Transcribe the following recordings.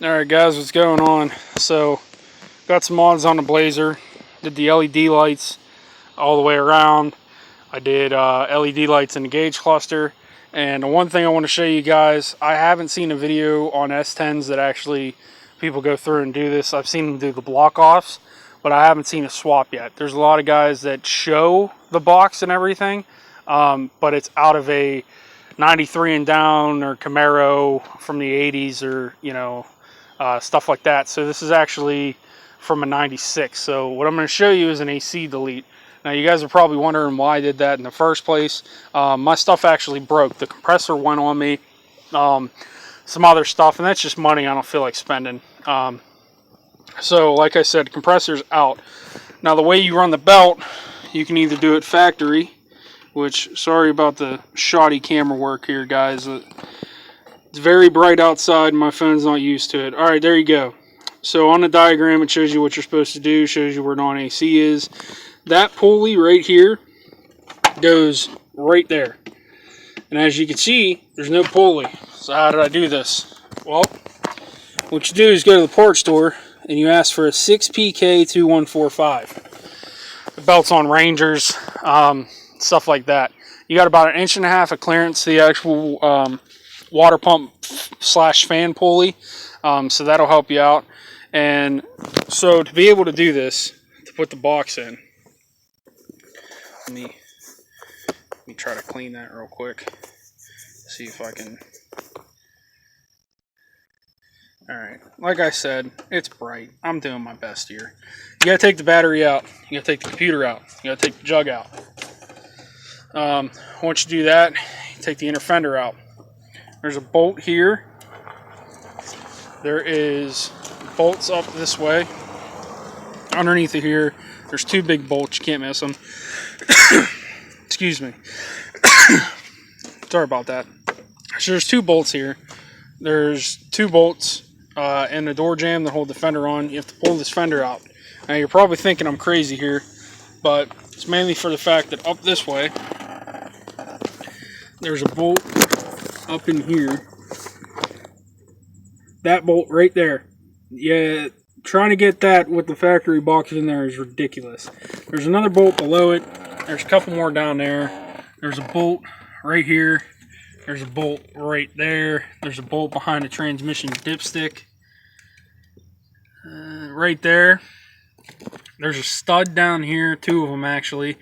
Alright guys, what's going on? So, got some mods on the Blazer. Did the LED lights all the way around. I did LED lights in the gauge cluster. And the one thing I want to show you guys, I haven't seen a video on S10s that actually people go through and do this. I've seen them do the block offs, but I haven't seen a swap yet. There's a lot of guys that show the box and everything, but it's out of a 93 and down or Camaro from the 80s, or stuff like that. So this is actually from a 96. So what I'm going to show you is an AC delete. Now you guys are probably wondering why I did that in the first place. My stuff actually broke. The compressor went on me, some other stuff, and that's just money I don't feel like spending. So like I said, compressor's out. Now the way you run the belt, you can either do it factory, which, sorry about the shoddy camera work here guys. It's very bright outside and my phone's not used to it. Alright, there you go. So on the diagram it shows you what you're supposed to do, shows you where non-AC is. That pulley right here goes right there. And as you can see, there's no pulley. So how did I do this? Well, what you do is go to the parts store and you ask for a 6PK2145. The belt's on Rangers, stuff like that. You got about 1.5 inches of clearance to the actual water pump / fan pulley, so that'll help you out. And so to be able to do this, to put the box in, let me try to clean that real quick, see if I can. Alright, like I said, it's bright. I'm doing my best here. You gotta take the battery out, you gotta take the computer out, you gotta take the jug out. Once you do that, you take the inner fender out. There's a bolt here. There is bolts up this way. Underneath of here, there's 2 big bolts. You can't miss them. Excuse me. Sorry about that. So there's 2 bolts here. There's 2 bolts in the door jamb that hold the fender on. You have to pull this fender out. Now you're probably thinking I'm crazy here, but it's mainly for the fact that up this way, there's a bolt up in here. That bolt right there. Yeah, trying to get that with the factory box in there is ridiculous. There's another bolt below it. There's a couple more down there. There's a bolt right here. There's a bolt right there. There's a bolt behind the transmission dipstick. Right there. There's a stud down here, 2 of them actually.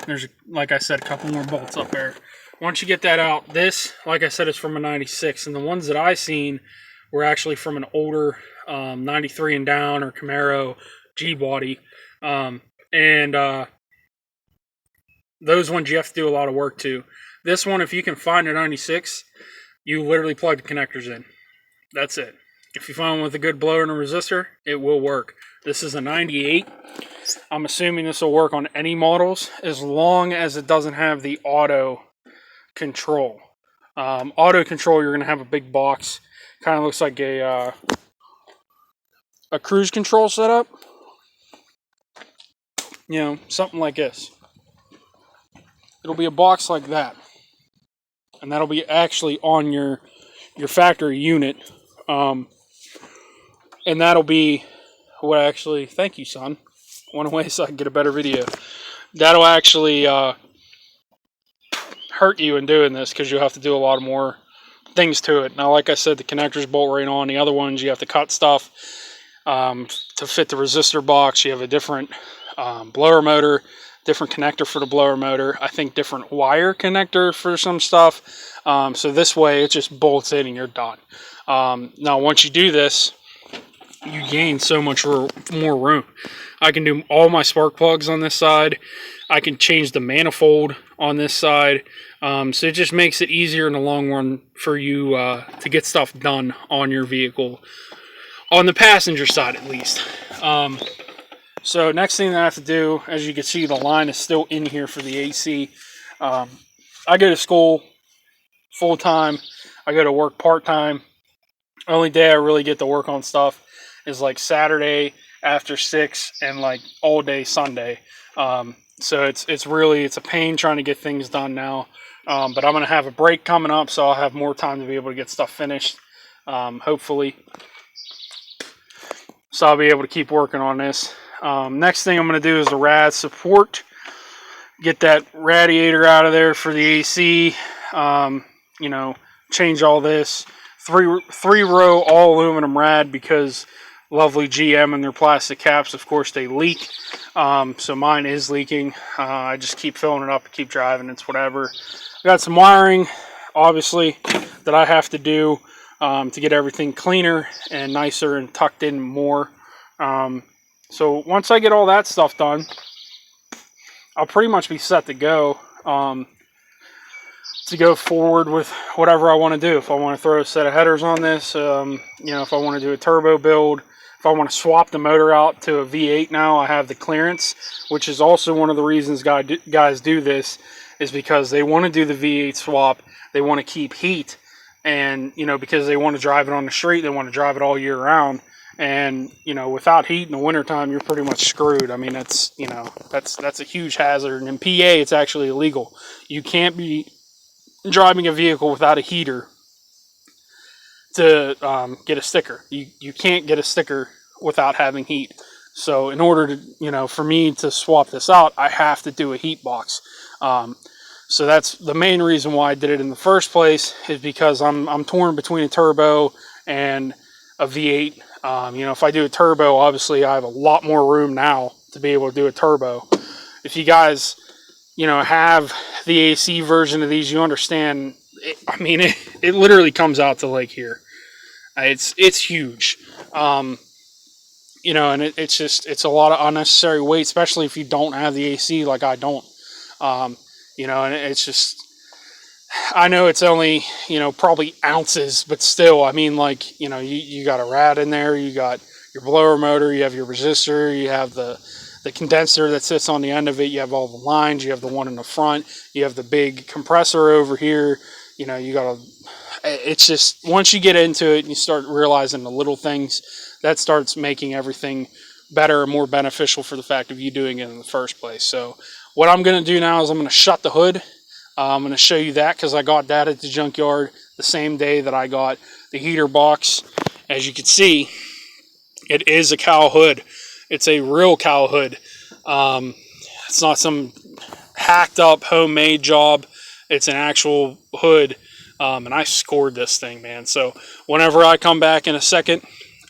There's, like I said, a couple more bolts up there. Once you get that out, this, like I said, is from a 96, and the ones that I seen were actually from an older 93 and down or Camaro G-body, and those ones you have to do a lot of work to. This one, if you can find a 96, you literally plug the connectors in. That's it. If you find one with a good blower and a resistor, it will work. This is a 98. I'm assuming this will work on any models as long as it doesn't have the auto control. Auto control, you're going to have a big box. Kind of looks like a cruise control setup. You know, something like this. It'll be a box like that. And that'll be actually on your factory unit. And that'll be what actually, thank you son, went away so I can get a better video. That'll actually hurt you in doing this, because you'll have to do a lot more things to it. Now, like I said, the connectors bolt right on. The other ones, you have to cut stuff to fit the resistor box. You have a different blower motor, different connector for the blower motor. I think different wire connector for some stuff. So this way, it just bolts in and you're done. Now, once you do this, you gain so much more room. I can do all my spark plugs on this side. I can change the manifold on this side. So it just makes it easier in the long run for you to get stuff done on your vehicle, on the passenger side at least. So next thing that I have to do, as you can see, the line is still in here for the AC. I go to school full-time. I go to work part-time. Only day I really get to work on stuff is like Saturday after 6 and like all day Sunday. So it's a pain trying to get things done now. But I'm going to have a break coming up, so I'll have more time to be able to get stuff finished, hopefully. so I'll be able to keep working on this. Next thing I'm going to do is the rad support. Get that radiator out of there for the AC. You know, change all this. Three row all aluminum rad because lovely GM and their plastic caps, of course, they leak. So mine is leaking. I just keep filling it up and keep driving. It's whatever. I got some wiring, obviously, that I have to do to get everything cleaner and nicer and tucked in more. So once I get all that stuff done, I'll pretty much be set to go forward with whatever I want to do. If I want to throw a set of headers on this, you know, if I want to do a turbo build, if I want to swap the motor out to a V8 now, I have the clearance, which is also one of the reasons guys do this, is because they want to do the V8 swap. They want to keep heat, and, you know, because they want to drive it on the street, they want to drive it all year round. And, you know, without heat in the wintertime, you're pretty much screwed. I mean, that's, you know, that's a huge hazard. And in PA, it's actually illegal. You can't be driving a vehicle without a heater to get a sticker. You can't get a sticker without having heat. So in order to, you know, for me to swap this out, I have to do a heat box. So that's the main reason why I did it in the first place, is because I'm torn between a turbo and a V8. You know, if I do a turbo, obviously I have a lot more room now to be able to do a turbo. If you guys, you know, have the AC version of these, you understand. I mean, it literally comes out to like here. It's huge. You know, and it's a lot of unnecessary weight, especially if you don't have the AC like I don't. You know, and it's just, I know it's only, you know, probably ounces, but still, I mean, like, you know, you got a rad in there, you got your blower motor, you have your resistor, you have the condenser that sits on the end of it, you have all the lines, you have the one in the front, you have the big compressor over here, you know, you got it's just, once you get into it and you start realizing the little things, that starts making everything better and more beneficial for the fact of you doing it in the first place. So what I'm going to do now is I'm going to shut the hood. I'm going to show you that because I got that at the junkyard the same day that I got the heater box. As you can see, it is a cowl hood. It's a real cowl hood. It's not some hacked up homemade job. It's an actual hood. And I scored this thing, man. So whenever I come back in a second,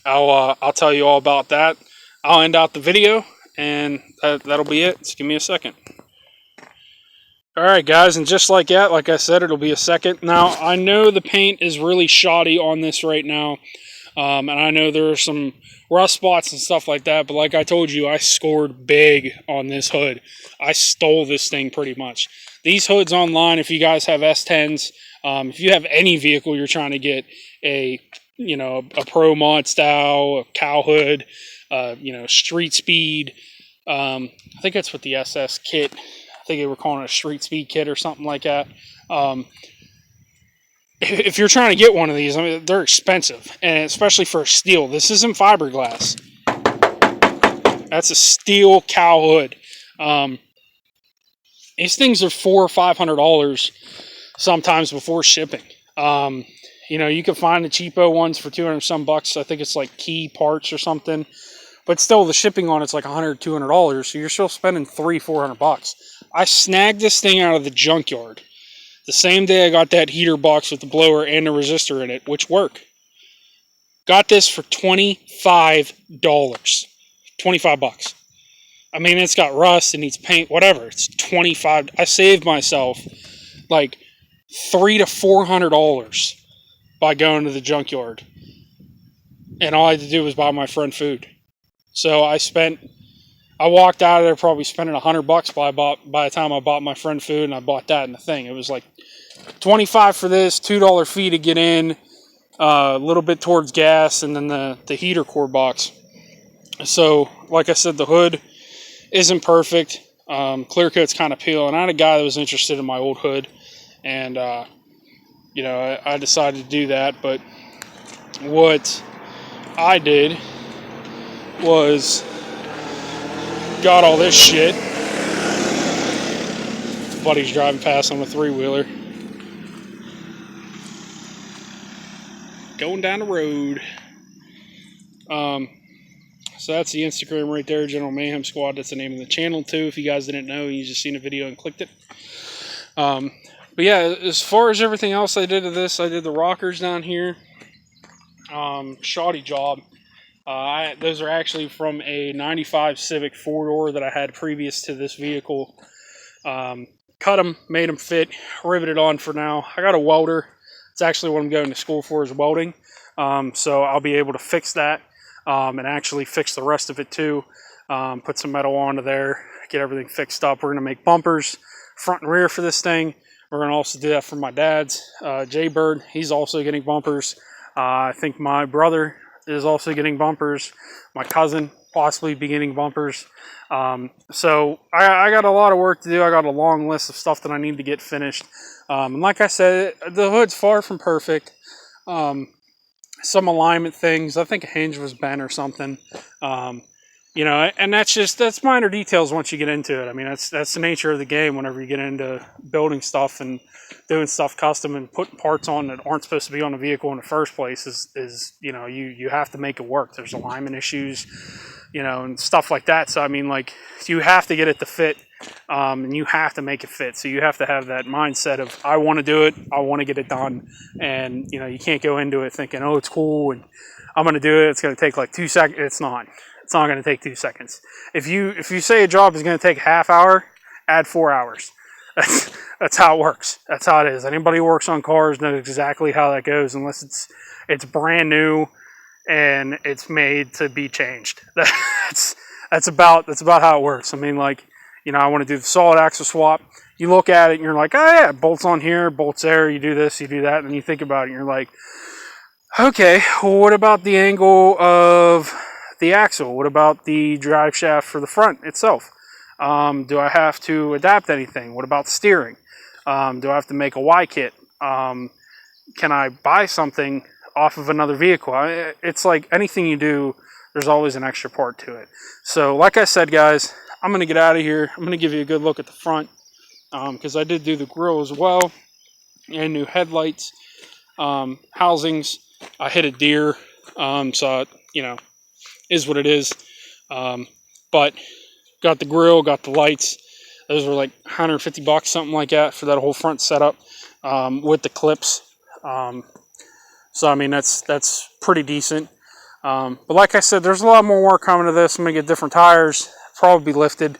I'll tell you all about that. I'll end out the video, and that'll be it. Just give me a second. Alright guys, and just like that, like I said, it'll be a second. Now, I know the paint is really shoddy on this right now, and I know there are some rust spots and stuff like that, but like I told you, I scored big on this hood. I stole this thing pretty much. These hoods online, if you guys have S10s, if you have any vehicle you're trying to get a, you know, a Pro Mod style, a cowl hood, you know, street speed, I think that's what the SS kit, I think they were calling it a street speed kit or something like that. If you're trying to get one of these, I mean, they're expensive, and especially for steel. This isn't fiberglass. That's a steel cowl hood. These things are $400 or $500 sometimes before shipping. You know, you can find the cheapo ones for 200 some bucks. I think it's like Key Parts or something. But still, the shipping on it's like $100, $200, so you're still spending $300, $400. I snagged this thing out of the junkyard the same day I got that heater box with the blower and the resistor in it, which work. Got this for $25. 25 bucks. I mean, it's got rust, it needs paint, whatever. It's 25. I saved myself like $300 to $400 by going to the junkyard. And all I had to do was buy my friend food. So I walked out of there probably spending $100 by the time I bought my friend food, and I bought that and the thing. It was like $25 for this, $2 fee to get in, a little bit towards gas, and then the heater core box. So, like I said, the hood isn't perfect. Clear coat's kind of peeling. I had a guy that was interested in my old hood, and you know, I decided to do that. But what I did was got all this shit. Buddy's driving past on a 3-wheeler. Going down the road. So that's the Instagram right there, General Mayhem Squad. That's the name of the channel too. If you guys didn't know, you just seen a video and clicked it. But yeah, as far as everything else I did to this, I did the rockers down here. Shoddy job. Those are actually from a 95 Civic 4-door that I had previous to this vehicle. Cut them, made them fit, riveted on for now. I got a welder. It's actually what I'm going to school for, is welding. So I'll be able to fix that and actually fix the rest of it too. Put some metal onto there, get everything fixed up. We're going to make bumpers front and rear for this thing. We're going to also do that for my dad's, Jay-Bird. He's also getting bumpers. I think my brother is also getting bumpers. My cousin possibly be getting bumpers. So I got a lot of work to do. I got a long list of stuff that I need to get finished. And like I said, the hood's far from perfect. Some alignment things. I think a hinge was bent or something. You know, and that's minor details once you get into it. I mean, that's the nature of the game whenever you get into building stuff and doing stuff custom and putting parts on that aren't supposed to be on the vehicle in the first place is you know, you have to make it work. There's alignment issues, you know, and stuff like that. So, I mean, like, you have to get it to fit, and you have to make it fit. So you have to have that mindset of, I want to do it, I want to get it done. And, you know, you can't go into it thinking, oh, it's cool, and I'm going to do it, it's going to take like 2 seconds. It's not. It's not going to take 2 seconds. If you say a job is going to take a half hour, add 4 hours. That's how it works. That's how it is. Anybody who works on cars knows exactly how that goes, unless it's brand new and it's made to be changed. That's about how it works. I mean, like, you know, I want to do the solid axle swap. You look at it and you're like, oh yeah, bolts on here, bolts there. You do this, you do that, and then you think about it and you're like, okay, well, what about the angle of the axle? What about the drive shaft for the front itself? Do I have to adapt anything? What about steering? Do I have to make a Y-kit? Can I buy something off of another vehicle? It's like anything you do, there's always an extra part to it. So like I said, guys, I'm going to get out of here. I'm going to give you a good look at the front, because I did do the grille as well, and new headlights, housings. I hit a deer, so, you know, is what it is. But got the grill, got the lights. Those were like $150, something like that, for that whole front setup, with the clips. So I mean, that's pretty decent. But like I said, there's a lot more work coming to this. I'm gonna get different tires, probably be lifted,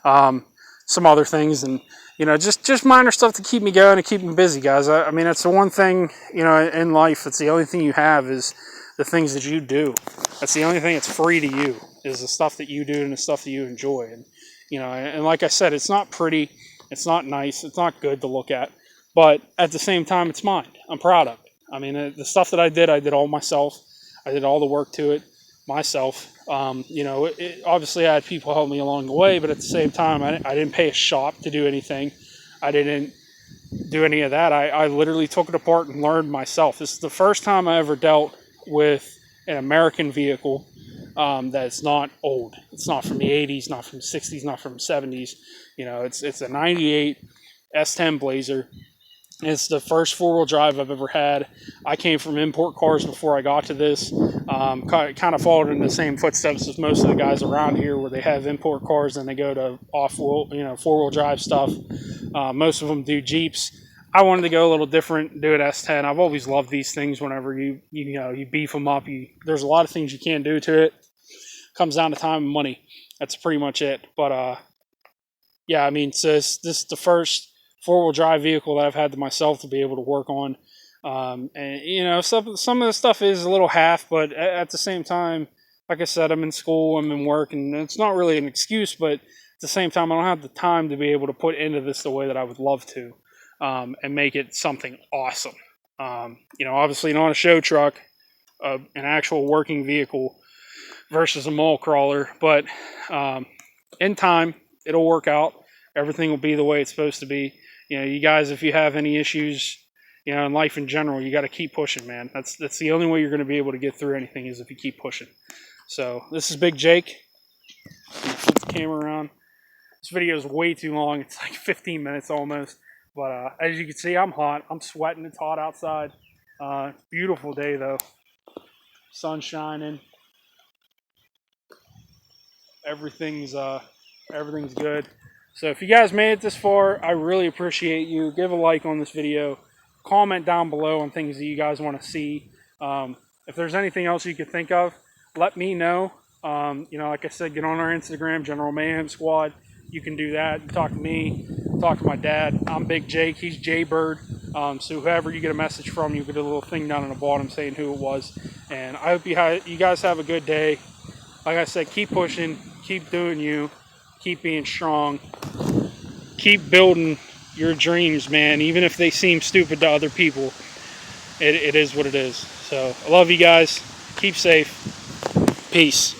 some other things, and you know, just minor stuff to keep me going and keep me busy, guys. I mean, that's the one thing, you know, in life. It's the only thing you have is the things that you do. That's the only thing that's free to you, is the stuff that you do and the stuff that you enjoy. And you know, and like I said, it's not pretty, it's not nice, it's not good to look at, but at the same time, it's mine. I'm proud of it. I mean, the stuff that I did all myself. I did all the work to it myself. You know, obviously I had people help me along the way, but at the same time, I didn't pay a shop to do anything. I didn't do any of that. I literally took it apart and learned myself. This is the first time I ever dealt with an American vehicle that's not old. It's not from the 80s, not from the 60s, not from the 70s. You know, it's a 98 S10 Blazer. It's the first four-wheel drive I've ever had. I came from import cars before I got to this. Kind of followed in the same footsteps as most of the guys around here, where they have import cars and they go to off-wheel, you know, four-wheel drive stuff. Most of them do Jeeps. I wanted to go a little different, do an S10. I've always loved these things. Whenever you beef them up, there's a lot of things you can't do to it. Comes down to time and money. That's pretty much it. But yeah, I mean, so this is the first four-wheel drive vehicle that I've had to myself to be able to work on. And you know, some of the stuff is a little half, but at the same time, like I said, I'm in school, I'm in work, and it's not really an excuse, but at the same time, I don't have the time to be able to put into this the way that I would love to, and make it something awesome. You know, obviously not a show truck, an actual working vehicle versus a mall crawler, but in time, it'll work out. Everything will be the way it's supposed to be. You know, you guys, if you have any issues, you know, in life in general, you got to keep pushing, man. That's the only way you're going to be able to get through anything, is if you keep pushing. So this is Big Jake. Flip the camera around. This video is way too long. It's like 15 minutes almost. But as you can see, I'm hot. I'm sweating. It's hot outside. Beautiful day though. Sun shining. everything's good. So if you guys made it this far, I really appreciate you. Give a like on this video. Comment down below on things that you guys want to see. If there's anything else you could think of, let me know. You know, like I said, get on our Instagram, General Mayhem Squad. You can do that. Talk to me. Talk to my dad. I'm Big Jake. He's Jaybird. So whoever you get a message from, you get a little thing down on the bottom saying who it was. And I hope you guys have a good day. Like I said, keep pushing. Keep doing you. Keep being strong. Keep building your dreams, man. Even if they seem stupid to other people, it is what it is. So I love you guys. Keep safe. Peace.